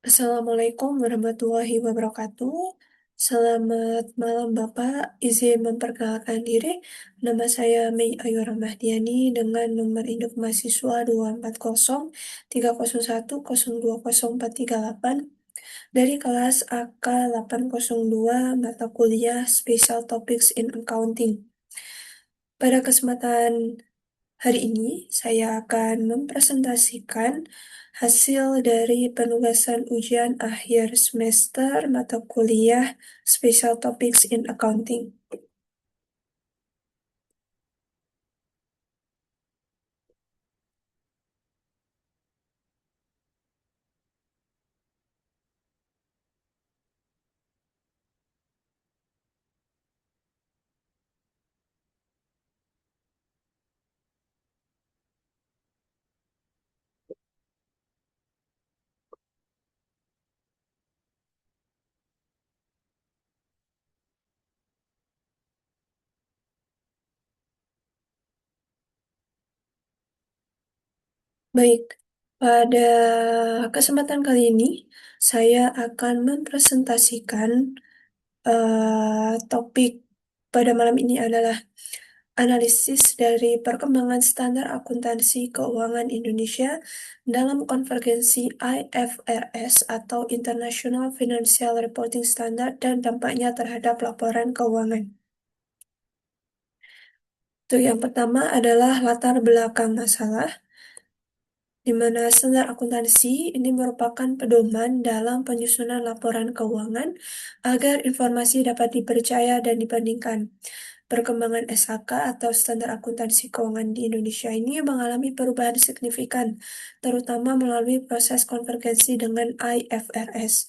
Assalamualaikum warahmatullahi wabarakatuh. Selamat malam Bapak. Izin memperkenalkan diri. Nama saya Mei Ayu Rahmadiani dengan nomor induk mahasiswa 2401001020438 dari kelas AK 802 mata kuliah Special Topics in Accounting. Pada kesempatan hari ini, saya akan mempresentasikan hasil dari penugasan ujian akhir semester mata kuliah Special Topics in Accounting. Baik, pada kesempatan kali ini saya akan mempresentasikan topik pada malam ini adalah analisis dari perkembangan standar akuntansi keuangan Indonesia dalam konvergensi IFRS atau International Financial Reporting Standard dan dampaknya terhadap laporan keuangan. Untuk yang pertama adalah latar belakang masalah, di mana standar akuntansi ini merupakan pedoman dalam penyusunan laporan keuangan agar informasi dapat dipercaya dan dibandingkan. Perkembangan SAK atau Standar Akuntansi Keuangan di Indonesia ini mengalami perubahan signifikan, terutama melalui proses konvergensi dengan IFRS.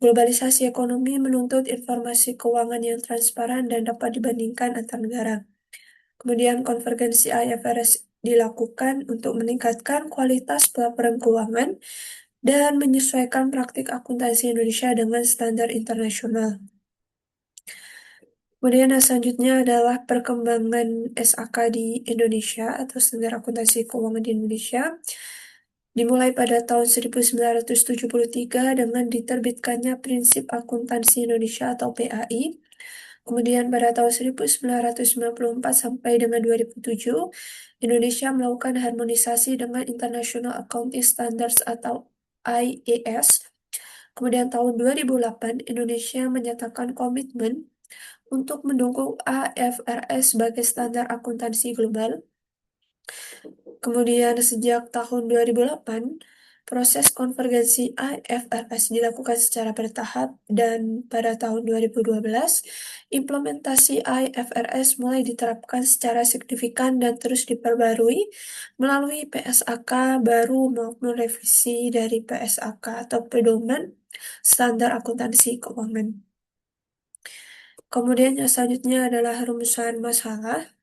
Globalisasi ekonomi menuntut informasi keuangan yang transparan dan dapat dibandingkan antar negara. Kemudian konvergensi IFRS dilakukan untuk meningkatkan kualitas pelaporan keuangan dan menyesuaikan praktik akuntansi Indonesia dengan standar internasional. Kemudian yang selanjutnya adalah perkembangan SAK di Indonesia atau Standar Akuntansi Keuangan di Indonesia. Dimulai pada tahun 1973 dengan diterbitkannya Prinsip Akuntansi Indonesia atau PAI. Kemudian pada tahun 1994 sampai dengan 2007, Indonesia melakukan harmonisasi dengan International Accounting Standards atau IAS. Kemudian tahun 2008, Indonesia menyatakan komitmen untuk mendukung IFRS sebagai standar akuntansi global. Kemudian sejak tahun 2008, proses konvergensi IFRS dilakukan secara bertahap dan pada tahun 2012, implementasi IFRS mulai diterapkan secara signifikan dan terus diperbarui melalui PSAK baru maupun revisi dari PSAK atau pedoman standar akuntansi keuangan. Kemudian yang selanjutnya adalah rumusan masalah.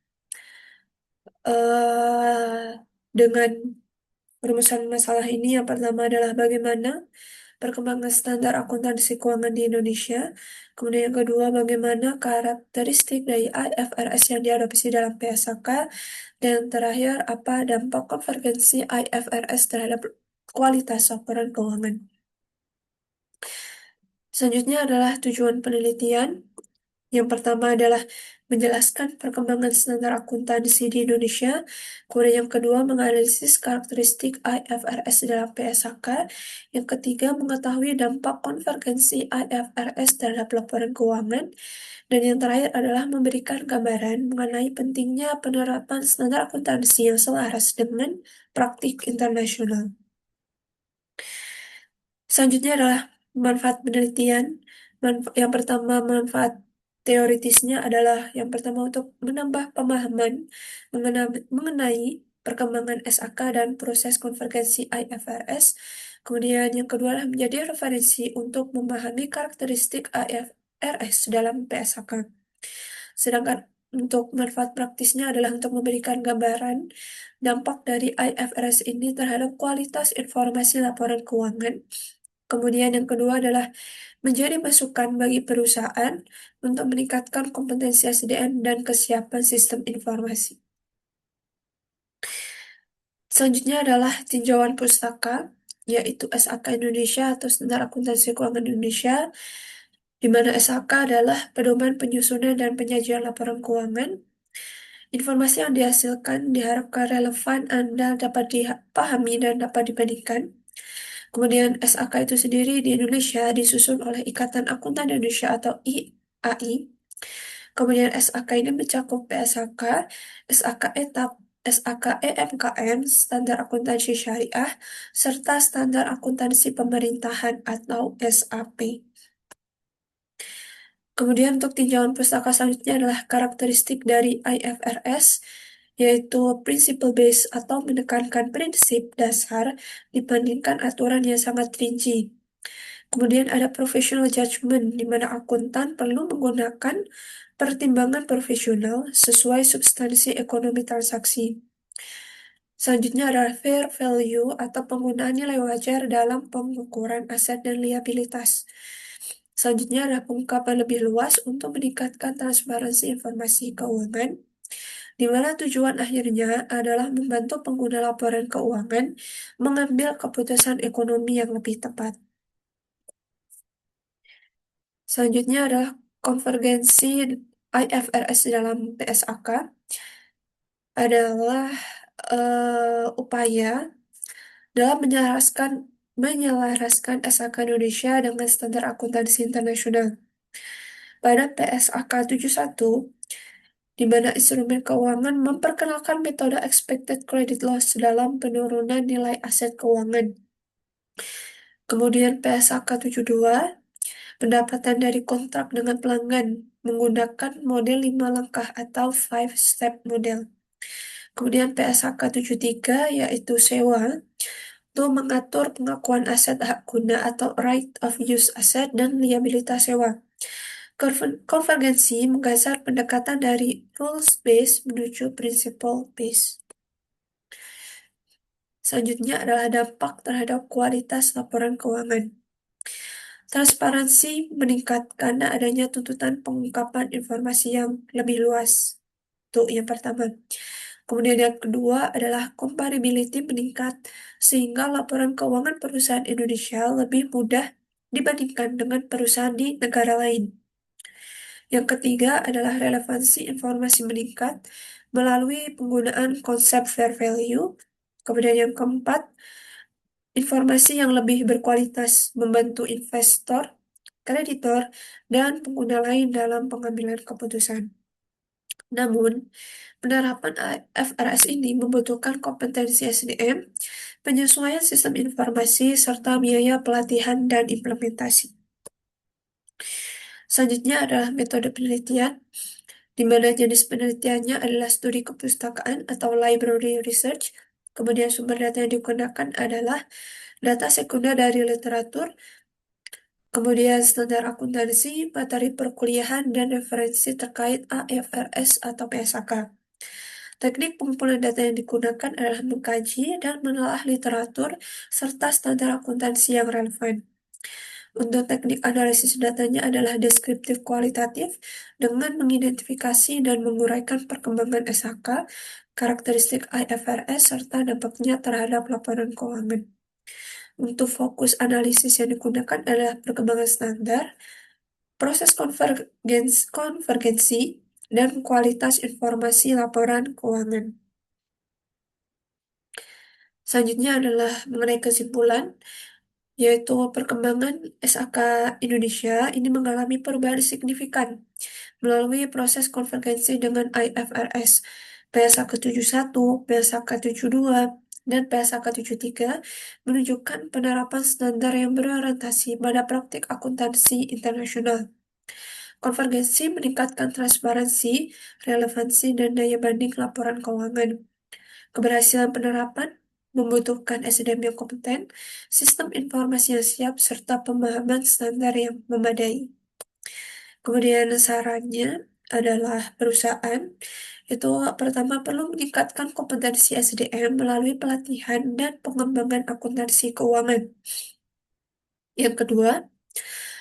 eh dengan rumusan masalah ini yang pertama adalah bagaimana perkembangan standar akuntansi keuangan di Indonesia. Kemudian yang kedua, bagaimana karakteristik dari IFRS yang diadopsi dalam PSAK. Dan yang terakhir, apa dampak konvergensi IFRS terhadap kualitas laporan keuangan. Selanjutnya adalah tujuan penelitian. Yang pertama adalah menjelaskan perkembangan standar akuntansi di Indonesia. Kemudian yang kedua, menganalisis karakteristik IFRS dalam PSAK. Yang ketiga, mengetahui dampak konvergensi IFRS terhadap laporan keuangan. Dan yang terakhir adalah memberikan gambaran mengenai pentingnya penerapan standar akuntansi yang selaras dengan praktik internasional. Selanjutnya adalah manfaat penelitian. Yang pertama, manfaat teoritisnya adalah yang pertama untuk menambah pemahaman mengenai perkembangan SAK dan proses konvergensi IFRS. Kemudian yang kedua adalah menjadi referensi untuk memahami karakteristik IFRS dalam PSAK. Sedangkan untuk manfaat praktisnya adalah untuk memberikan gambaran dampak dari IFRS ini terhadap kualitas informasi laporan keuangan. Kemudian yang kedua adalah menjadi masukan bagi perusahaan untuk meningkatkan kompetensi SDM dan kesiapan sistem informasi. Selanjutnya adalah tinjauan pustaka. yaitu SAK Indonesia atau Standar Akuntansi Keuangan Indonesia, di mana SAK adalah pedoman penyusunan dan penyajian laporan keuangan. Informasi yang dihasilkan diharapkan relevan, Anda dapat dipahami dan dapat dibandingkan. Kemudian SAK itu sendiri di Indonesia disusun oleh Ikatan Akuntan Indonesia atau IAI. Kemudian SAK ini mencakup PSAK, SAK ETAP, SAK EMKM, Standar Akuntansi Syariah, serta Standar Akuntansi Pemerintahan atau SAP. Kemudian untuk tinjauan pustaka selanjutnya adalah karakteristik dari IFRS, yaitu principle based atau menekankan prinsip dasar dibandingkan aturan yang sangat rinci. Kemudian ada professional judgment, di mana akuntan perlu menggunakan pertimbangan profesional sesuai substansi ekonomi transaksi. Selanjutnya adalah fair value atau penggunaan nilai wajar dalam pengukuran aset dan liabilitas. Selanjutnya adalah pengungkapan lebih luas untuk meningkatkan transparansi informasi keuangan, di mana tujuan akhirnya adalah membantu pengguna laporan keuangan mengambil keputusan ekonomi yang lebih tepat. Selanjutnya adalah konvergensi IFRS dalam PSAK adalah upaya dalam menyelaraskan SAK Indonesia dengan standar akuntansi internasional. Pada PSAK 71, di mana instrumen keuangan memperkenalkan metode expected credit loss dalam penurunan nilai aset keuangan. Kemudian PSAK 72, pendapatan dari kontrak dengan pelanggan menggunakan model 5 langkah atau 5-step model. Kemudian PSAK 73 yaitu sewa, itu mengatur pengakuan aset hak guna atau right of use aset dan liabilitas sewa. Konvergensi menggasar pendekatan dari rules based menuju principle based. Selanjutnya adalah dampak terhadap kualitas laporan keuangan. Transparansi meningkat karena adanya tuntutan pengungkapan informasi yang lebih luas. Itu yang pertama. Kemudian yang kedua adalah comparability meningkat sehingga laporan keuangan perusahaan Indonesia lebih mudah dibandingkan dengan perusahaan di negara lain. Yang ketiga adalah relevansi informasi meningkat melalui penggunaan konsep fair value. Kemudian yang keempat, informasi yang lebih berkualitas membantu investor, kreditor, dan pengguna lain dalam pengambilan keputusan. Namun, penerapan FRS ini membutuhkan kompetensi SDM, penyesuaian sistem informasi, serta biaya pelatihan dan implementasi. Selanjutnya adalah metode penelitian, di mana jenis penelitiannya adalah studi kepustakaan atau library research. Kemudian sumber data yang digunakan adalah data sekunder dari literatur, kemudian standar akuntansi, materi perkuliahan, dan referensi terkait AFRS atau PSAK. Teknik pengumpulan data yang digunakan adalah mengkaji dan menelaah literatur serta standar akuntansi yang relevan. Untuk teknik analisis datanya adalah deskriptif kualitatif dengan mengidentifikasi dan menguraikan perkembangan SHK, karakteristik IFRS, serta dampaknya terhadap laporan keuangan. Untuk fokus analisis yang digunakan adalah perkembangan standar, proses konvergensi, dan kualitas informasi laporan keuangan. Selanjutnya adalah mengenai kesimpulan, yaitu perkembangan SAK Indonesia ini mengalami perubahan signifikan melalui proses konvergensi dengan IFRS, PSAK 71, PSAK 72, dan PSAK 73 menunjukkan penerapan standar yang berorientasi pada praktik akuntansi internasional. Konvergensi meningkatkan transparansi, relevansi, dan daya banding laporan keuangan. Keberhasilan penerapan membutuhkan SDM yang kompeten, sistem informasi yang siap, serta pemahaman standar yang memadai. Kemudian sarannya adalah perusahaan itu pertama perlu meningkatkan kompetensi SDM melalui pelatihan dan pengembangan akuntansi keuangan. Yang kedua,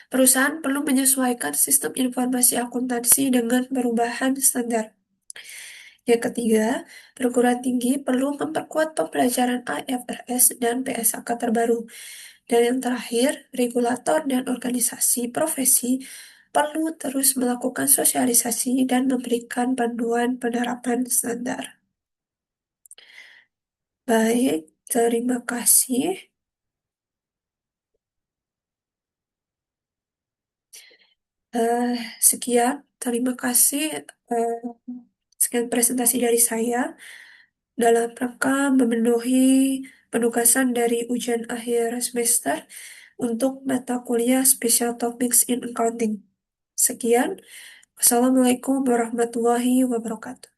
perusahaan perlu menyesuaikan sistem informasi akuntansi dengan perubahan standar. Yang ketiga, perguruan tinggi perlu memperkuat pembelajaran IFRS dan PSAK terbaru. Dan yang terakhir, regulator dan organisasi profesi perlu terus melakukan sosialisasi dan memberikan panduan penerapan standar. Baik, terima kasih. Eh, Sekian, terima kasih. eh, Sekian presentasi dari saya dalam rangka memenuhi penugasan dari ujian akhir semester untuk mata kuliah Special Topics in Accounting. Sekian, wassalamualaikum warahmatullahi wabarakatuh.